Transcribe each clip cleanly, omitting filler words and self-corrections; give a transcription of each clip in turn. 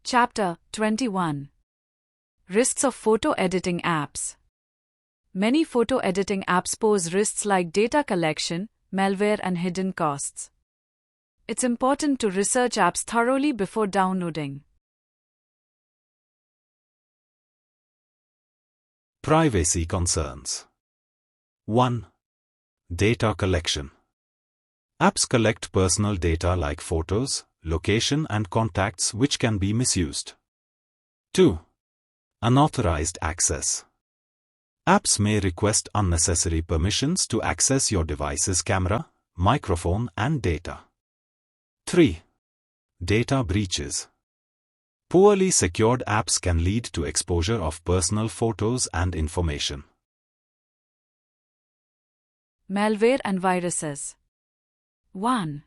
Chapter 21. Risks of Photo Editing Apps. Many photo editing apps pose risks like data collection, malware, and hidden costs. It's important to research apps thoroughly before downloading. Privacy concerns. 1. Data collection. Apps collect personal data like photos, location, and contacts which can be misused. 2. Unauthorized access. Apps may request unnecessary permissions to access your device's camera, microphone, and data. 3. Data breaches. Poorly secured apps can lead to exposure of personal photos and information. Malware and viruses. 1.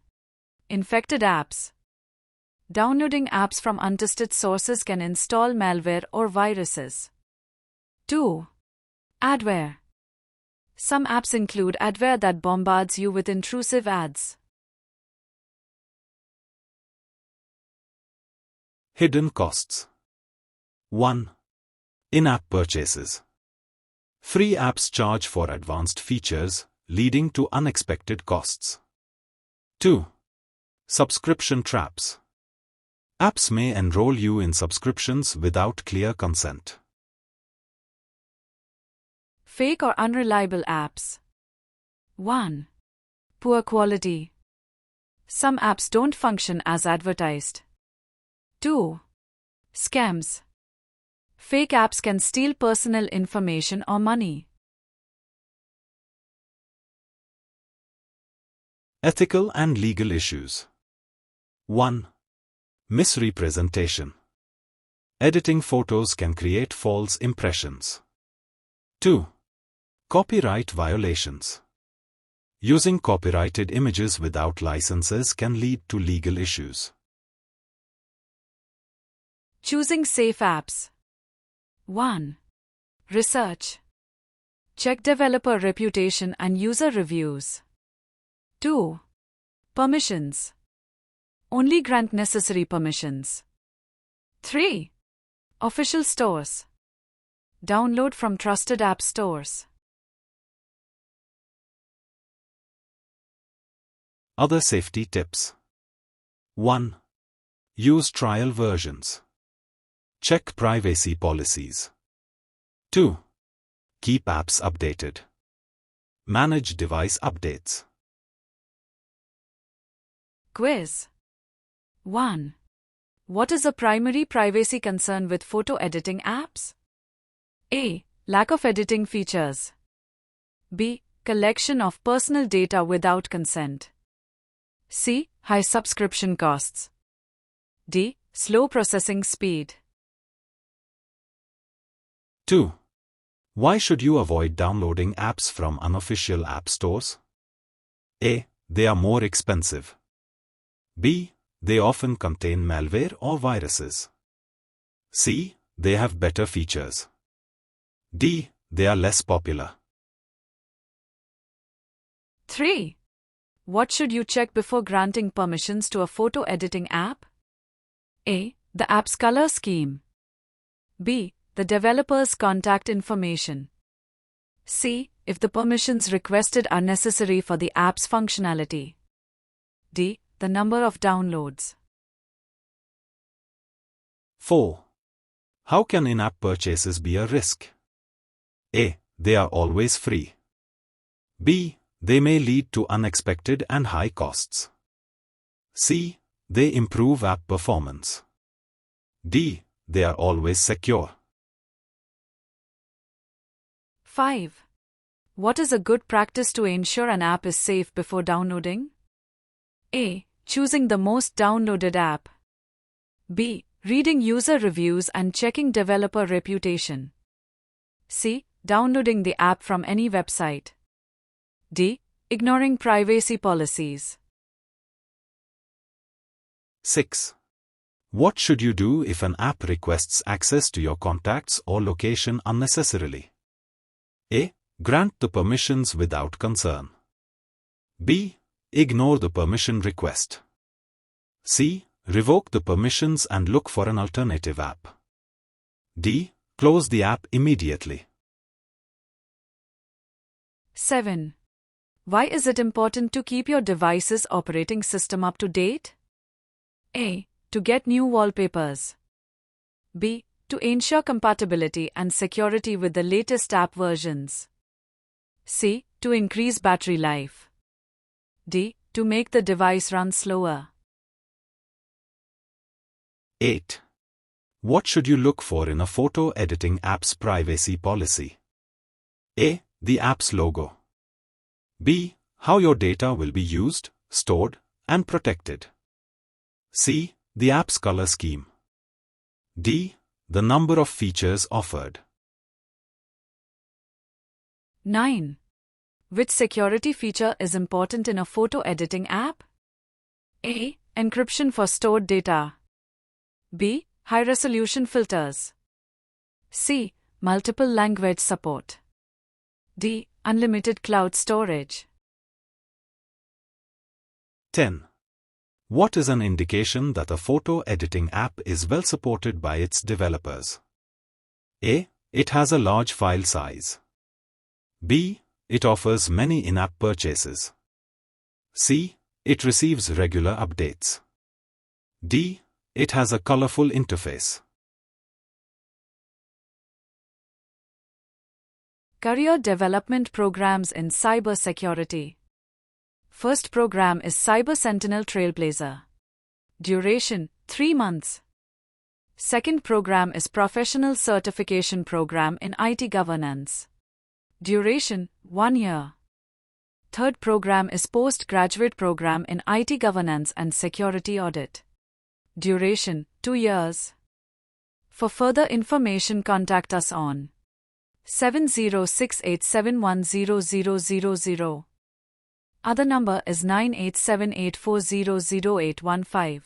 Infected apps. Downloading apps from untested sources can install malware or viruses. 2. Adware. Some apps include adware that bombards you with intrusive ads. Hidden costs. 1. In-app purchases. Free apps charge for advanced features, leading to unexpected costs. 2. Subscription traps. Apps may enroll you in subscriptions without clear consent. Fake or unreliable apps. 1. Poor quality. Some apps don't function as advertised. 2. Scams. Fake apps can steal personal information or money. Ethical and legal issues. 1. Misrepresentation. Editing photos can create false impressions. 2. Copyright violations. Using copyrighted images without licenses can lead to legal issues. Choosing safe apps. 1. Research. Check developer reputation and user reviews. 2. Permissions. Only grant necessary permissions. 3. Official stores. Download from trusted app stores. Other safety tips. 1. Use trial versions. Check privacy policies. 2. Keep apps updated. Manage device updates. Quiz. 1. What is a primary privacy concern with photo editing apps? A. Lack of editing features. B. Collection of personal data without consent. C. High subscription costs. D. Slow processing speed. 2. Why should you avoid downloading apps from unofficial app stores? A. They are more expensive. B. They often contain malware or viruses. C. They have better features. D. They are less popular. 3. What should you check before granting permissions to a photo editing app? A. The app's color scheme. B. The developer's contact information. C. If the permissions requested are necessary for the app's functionality. D. The number of downloads. 4. How can in-app purchases be a risk? A. They are always free. B. They may lead to unexpected and high costs. C. They improve app performance. D. They are always secure. 5. What is a good practice to ensure an app is safe before downloading? A. Choosing the most downloaded app. B. Reading user reviews and checking developer reputation. C. Downloading the app from any website. D. Ignoring privacy policies. 6. What should you do if an app requests access to your contacts or location unnecessarily? A. Grant the permissions without concern. B. Ignore the permission request. C. Revoke the permissions and look for an alternative app. D. Close the app immediately. 7. Why is it important to keep your device's operating system up to date? A. To get new wallpapers. B. To ensure compatibility and security with the latest app versions. C. To increase battery life. D. To make the device run slower. 8. What should you look for in a photo editing app's privacy policy? A. The app's logo. B. How your data will be used, stored, and protected. C. The app's color scheme. D. The number of features offered. 9. Which security feature is important in a photo editing app? A. Encryption for stored data. B. High-resolution filters. C. Multiple language support. D. Unlimited cloud storage. 10. What is an indication that a photo editing app is well supported by its developers? A. It has a large file size. B. It offers many in-app purchases. C. It receives regular updates. D. It has a colorful interface. Career development programs in cybersecurity. First program is Cyber Sentinel Trailblazer. Duration, 3 months. Second program is Professional Certification Program in IT Governance. Duration, 1 year. Third program is Postgraduate Program in IT Governance and Security Audit. Duration, 2 years. For further information, contact us on 7068710000. Other number is 9878400815.